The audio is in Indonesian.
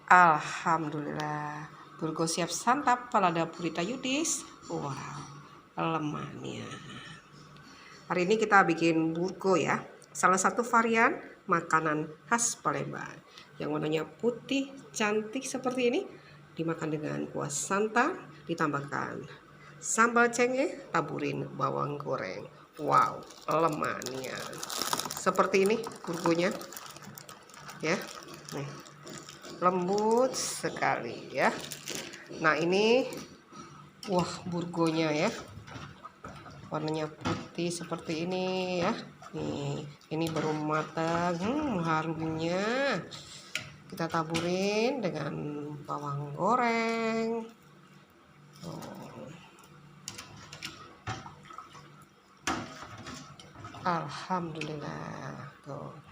Alhamdulillah, burgo siap santap palada Purita Yudis. Wow, lemaknya. Hari ini kita bikin burgo ya, salah satu varian makanan khas Palembang yang warnanya putih cantik seperti ini, dimakan dengan kuah santan, ditambahkan sambal cengkeh, taburin bawang goreng. Wow, lemaknya seperti ini burgonya ya, nih lembut sekali ya. Nah ini wah burgonya ya, warnanya putih seperti ini ya. Nih ini baru matang, harumnya. Kita taburin dengan bawang goreng. Alhamdulillah tuh.